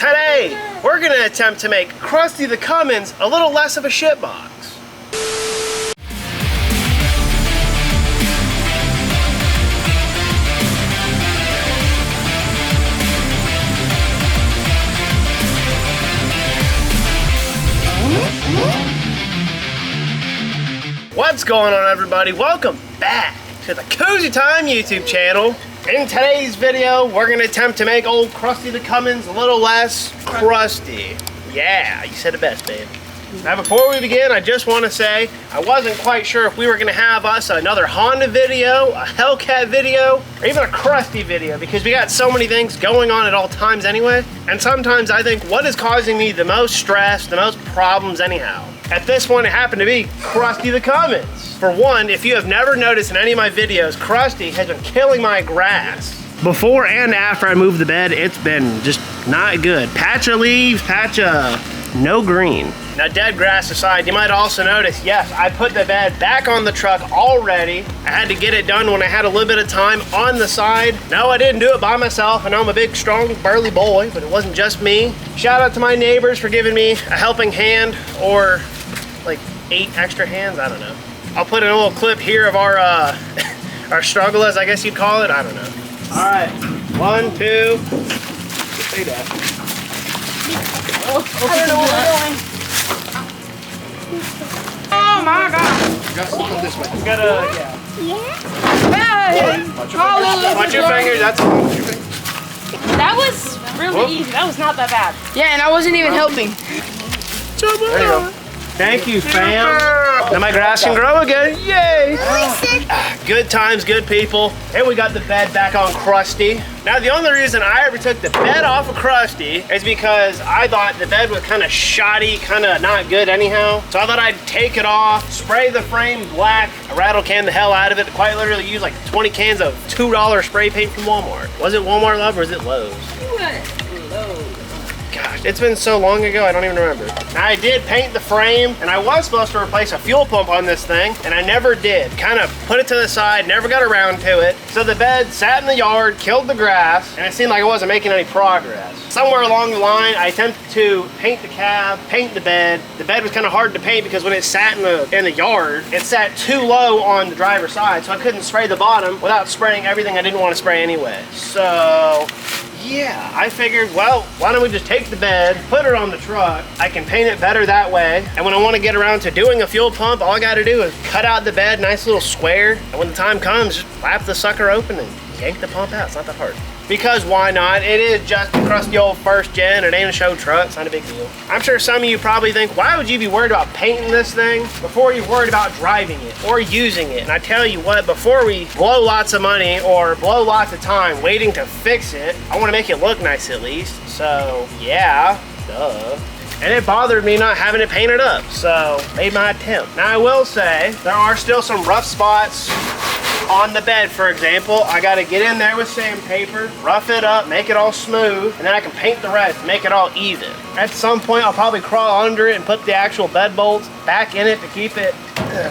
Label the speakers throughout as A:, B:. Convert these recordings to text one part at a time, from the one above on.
A: Today, we're gonna attempt to make Crusty the Cummins a little less of a shitbox. What's going on, everybody? Welcome back to the Cozy Time YouTube channel. In today's video, we're gonna attempt to make old Crusty the Cummins a little less crusty. Yeah, you said it best, babe. Now, before we begin, I just want to say I wasn't quite sure if we were gonna have us another Honda video, a Hellcat video, or even a Crusty video, because we got so many things going on at all times anyway. And sometimes I think what is causing me the most stress, the most problems anyhow. At this point, it happened to be Crusty the Cummins. For one, if you have never noticed in any of my videos, Crusty has been killing my grass. Before and after I moved the bed, it's been just not good. Patch of leaves, patch of no green. Now, dead grass aside, you might also notice, yes, I put the bed back on the truck already. I had to get it done when I had a little bit of time on the side. No, I didn't do it by myself. I know I'm a big, strong, burly boy, but it wasn't just me. Shout out to my neighbors for giving me a helping hand, or like 8 extra hands, I don't know. I'll put in a little clip here of our our struggle, as I guess you'd call it. I don't know. All right, 1, 2. Say that.
B: Oh, I don't know what we're doing. Oh my God!
A: You gotta come this way. You gotta,
B: Watch
A: your fingers. That's watch your fingers.
B: That was really easy. That was not that bad.
C: Yeah, and I wasn't even helping.
A: There you go. Thank you, fam. Now my grass can grow again. Yay! Good times, good people. And we got the bed back on Crusty. Now, the only reason I ever took the bed off of Crusty is because I thought the bed was kind of shoddy, kind of not good anyhow. So I thought I'd take it off, spray the frame black, rattle can the hell out of it, quite literally use like 20 cans of $2 spray paint from Walmart. Was it Walmart, love, or was it Lowe's?
B: Lowe's.
A: Gosh, it's been so long ago, I don't even remember. Now, I did paint the frame, and I was supposed to replace a fuel pump on this thing, and I never did. Kind of put it to the side, never got around to it. So the bed sat in the yard, killed the grass, and it seemed like it wasn't making any progress. Somewhere along the line, I attempted to paint the cab, paint the bed. The bed was kind of hard to paint because when it sat in the yard, it sat too low on the driver's side, so I couldn't spray the bottom without spraying everything I didn't want to spray anyway. So yeah, I figured, well, why don't we just take the bed, put it on the truck. I can paint it better that way. And when I want to get around to doing a fuel pump, all I got to do is cut out the bed, nice little square. And when the time comes, just flap the sucker open and yank the pump out. It's not that hard. Because why not? It is just a crusty old first gen. It ain't a show truck. It's not a big deal. I'm sure some of you probably think, why would you be worried about painting this thing before you're worried about driving it or using it? And I tell you what, before we blow lots of money or blow lots of time waiting to fix it, I want to make it look nice at least. So yeah, duh. And it bothered me not having it painted up, so made my attempt. Now, I will say there are still some rough spots on the bed. For example, I got to get in there with sandpaper, rough it up, make it all smooth, and then I can paint the rest, make it all even. At some point, I'll probably crawl under it and put the actual bed bolts back in it to keep it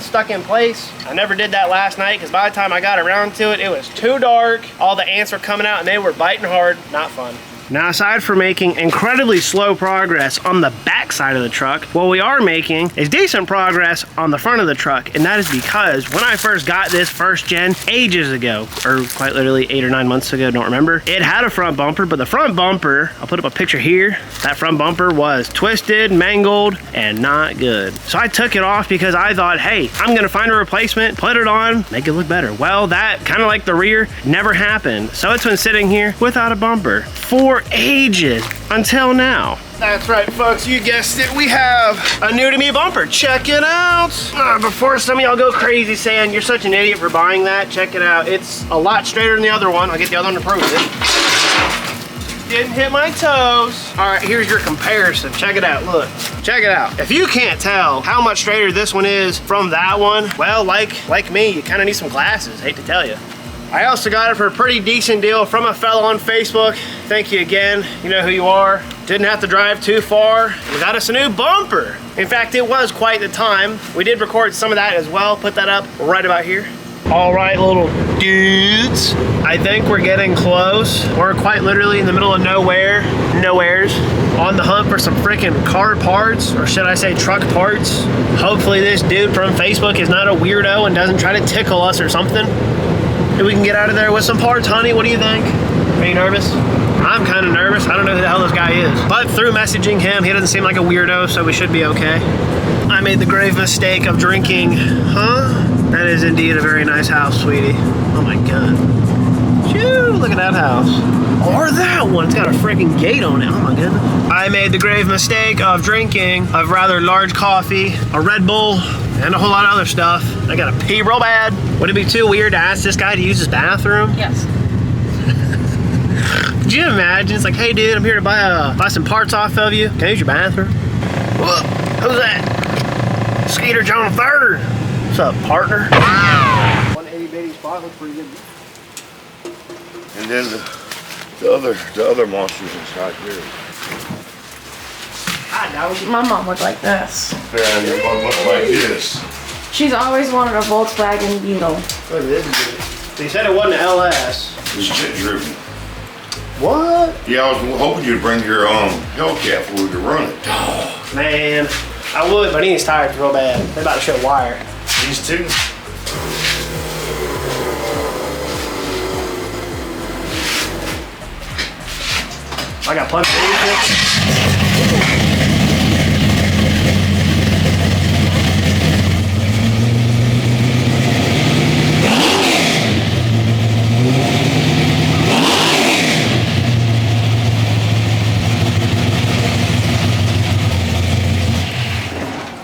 A: stuck in place. I never did that last night because by the time I got around to it, it was too dark. All the ants were coming out and they were biting hard. Not fun. Now, aside from making incredibly slow progress on the back side of the truck, what we are making is decent progress on the front of the truck, and that is because when I first got this first gen ages ago, or quite literally 8 or 9 months ago, don't remember, it had a front bumper, but the front bumper, I'll put up a picture here, that front bumper was twisted, mangled, and not good. So I took it off because I thought, hey, I'm gonna find a replacement, put it on, make it look better. Well, that, kind of like the rear, never happened. So it's been sitting here without a bumper for ages until now. That's right, folks, you guessed it. We have a new to me bumper. Check it out. Before some of y'all go crazy saying you're such an idiot for buying that, check it out. It's a lot straighter than the other one. I'll get the other one to prove it. Didn't hit my toes. All right, here's your comparison. Check it out, look. Check it out. If you can't tell how much straighter this one is from that one, well, like me, you kind of need some glasses, hate to tell you. I also got it for a pretty decent deal from a fellow on Facebook. Thank you again. You know who you are. Didn't have to drive too far. We got us a new bumper. In fact, it was quite the time. We did record some of that as well. Put that up right about here. All right, little dudes. I think we're getting close. We're quite literally in the middle of nowheres, on the hunt for some freaking car parts, or should I say truck parts. Hopefully this dude from Facebook is not a weirdo and doesn't try to tickle us or something. Maybe we can get out of there with some parts, honey. What do you think? Are you nervous? I'm kind of nervous. I don't know who the hell this guy is. But through messaging him, he doesn't seem like a weirdo, so we should be okay. I made the grave mistake of drinking. Huh? That is indeed a very nice house, sweetie. Oh my God. Shoo, look at that house. Or that one, it's got a freaking gate on it. Oh my goodness. I made the grave mistake of drinking a rather large coffee, a Red Bull, and a whole lot of other stuff. I gotta pee real bad. Would it be too weird to ask this guy to use his bathroom?
B: Yes.
A: Could you imagine? It's like, hey dude, I'm here to buy some parts off of you. Can I use your bathroom? Whoa, who's that? Skeeter John III. What's up, partner? 180 baby spot looks pretty good.
C: And then the other monsters inside here.
A: Hi, dog.
B: My mom looked like this.
C: Yeah, your mom looks like this.
B: She's always wanted a Volkswagen Beetle.
A: Look at this dude. They said it wasn't an LS.
C: It's jet driven.
A: What?
C: Yeah, I was hoping you'd bring your Hellcat before we could run it.
A: Oh, man. I would, but he needs tires real bad. They're about to show wire.
C: These two.
A: I got plenty of these.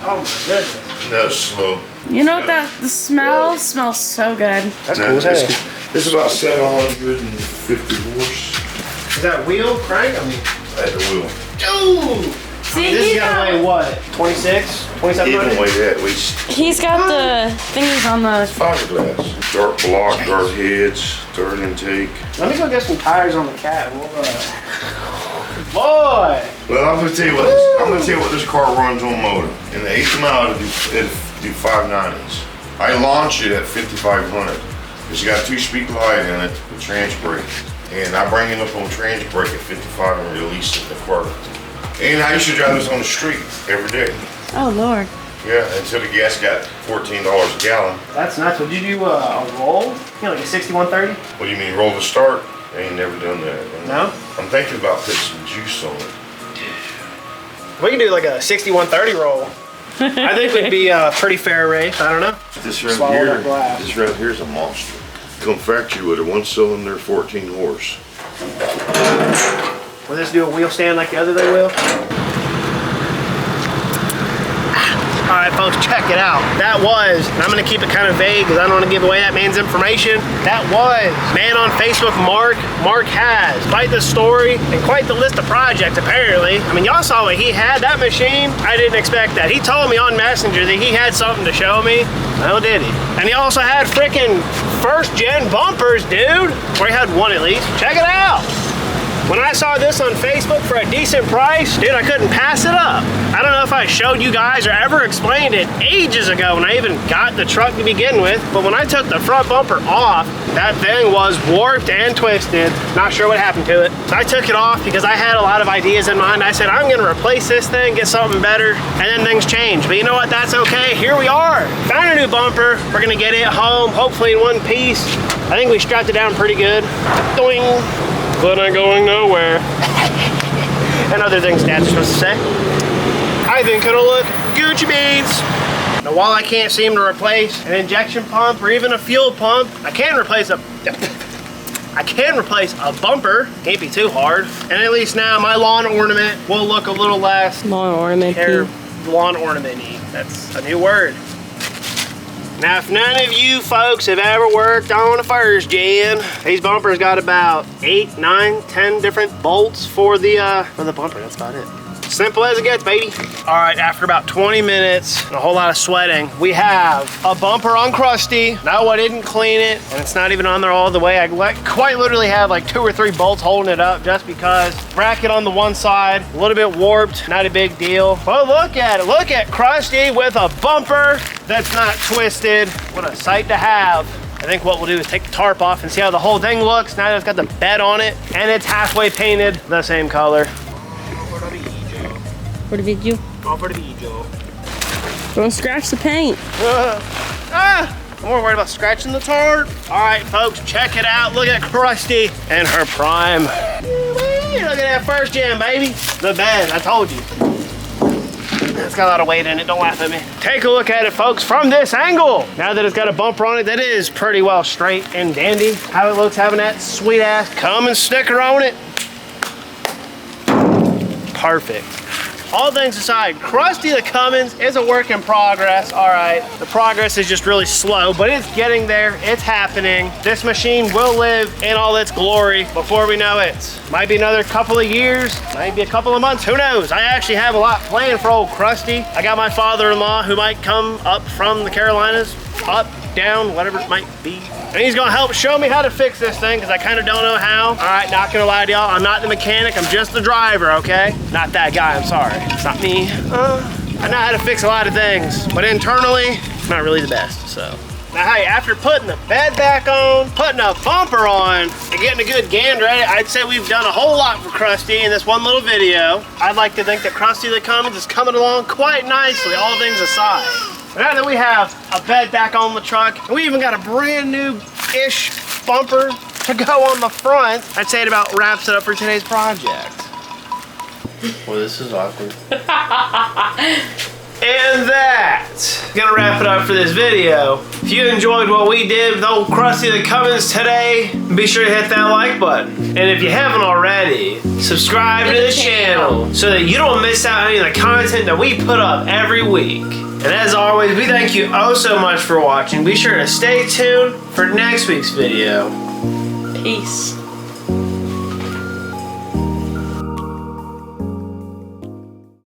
A: Oh my goodness.
C: That's slow.
B: You know what the smell smells so good.
A: That's
C: No,
A: cool as hell.
C: it's about 750 horse
A: Is that wheel crank? I mean,
C: at the wheel.
A: dude!
B: See,
A: This is
B: he's
A: gonna weigh what? 26? 27?
C: Even weigh that, at least
B: He's got the thingies on the.
C: fiberglass. Dark block, dark heads, third intake.
A: Let me go get some tires on the cat. We'll, Boy!
C: Well, I'm gonna tell you what this car runs on motor. In the 8th mile, it'll do 590s. I launch it at 5,500. It's got 2-speed light in it with trans brake. And I bring it up on trans brake at 55 and release it in the quarter. And I used to drive this on the street every day.
B: Oh Lord.
C: Yeah, until the gas got $14 a gallon.
A: That's nuts. Would you do a roll? You know, like a 6130?
C: What do you mean, roll to start? I ain't never done that.
A: No?
C: I'm thinking about putting some juice on it.
A: We can do like a 6130 roll. I think would be a pretty fair race. I don't know.
C: This right
A: Swallow
C: here,
A: that glass.
C: this right here is a monster. Come factory with a 1-cylinder, 14 horse.
A: Will this do a wheel stand like the other they will? All right, folks, check it out. That was, and I'm gonna keep it kind of vague because I don't want to give away that man's information. That was man on Facebook, Mark. Mark has quite the story and quite the list of projects, apparently. I mean, y'all saw what he had, that machine. I didn't expect that. He told me on Messenger that he had something to show me. Well, did he? And he also had freaking first-gen bumpers, dude. Or he had one at least. Check it out. When I saw this on Facebook for a decent price, dude, I couldn't pass it up. I don't know if I showed you guys or ever explained it ages ago when I even got the truck to begin with, but when I took the front bumper off, that thing was warped and twisted. Not sure what happened to it. So I took it off because I had a lot of ideas in mind. I said, I'm gonna replace this thing, get something better, and then things change. But you know what, that's okay, here we are. Found a new bumper, we're gonna get it home, hopefully in one piece. I think we strapped it down pretty good. Doing. But I'm going nowhere. And other things Dad's supposed to say. I think it'll look Gucci beans. Now, while I can't seem to replace an injection pump or even a fuel pump, I can replace a bumper. Can't be too hard. And at least now my lawn ornament will look a little less
B: Lawn ornament.
A: Lawn ornament-y. That's a new word. Now, if none of you folks have ever worked on a first gen, these bumpers got about 8, 9, 10 different bolts for the bumper. That's about it. Simple as it gets, baby. All right, after about 20 minutes and a whole lot of sweating, we have a bumper on Crusty. No, I didn't clean it, and it's not even on there all the way. I quite literally have like 2 or 3 bolts holding it up just because. Bracket on the one side, a little bit warped, not a big deal. But look at it. Look at Crusty with a bumper that's not twisted. What a sight to have. I think what we'll do is take the tarp off and see how the whole thing looks now that it's got the bed on it and it's halfway painted the same color.
B: For the video.
A: Go for the video.
B: Don't scratch the paint.
A: I'm more worried about scratching the tarp. All right, folks, check it out. Look at Crusty and her prime. Look at that first gen, baby. The bed, I told you. It's got a lot of weight in it, don't laugh at me. Take a look at it, folks, from this angle. Now that it's got a bumper on it, that is pretty well straight and dandy. How it looks having that sweet ass Cummins sticker on it. Perfect. All things aside, Crusty the Cummins is a work in progress, all right. The progress is just really slow, but it's getting there, it's happening. This machine will live in all its glory before we know it. Might be another couple of years, might be a couple of months, who knows? I actually have a lot planned for old Crusty. I got my father-in-law who might come up from the Carolinas, up, down, whatever it might be. And he's gonna help show me how to fix this thing because I kind of don't know how. All right, not gonna lie to y'all, I'm not the mechanic, I'm just the driver, okay? Not that guy, I'm sorry. It's not me. I know how to fix a lot of things, but internally, not really the best, so. Now, hey, after putting the bed back on, putting a bumper on, and getting a good gander at it, I'd say we've done a whole lot for Crusty in this one little video. I'd like to think that Crusty the Cummins is coming along quite nicely, all things aside. Now that we have a bed back on the truck, and we even got a brand new-ish bumper to go on the front, I'd say it about wraps it up for today's project. Well, this is awkward. And that's gonna wrap it up for this video. If you enjoyed what we did with old Crusty the Cummins today, be sure to hit that like button. And if you haven't already, subscribe to the channel so that you don't miss out on any of the content that we put up every week. And as always, we thank you oh so much for watching. Be sure to stay tuned for next week's video.
B: Peace.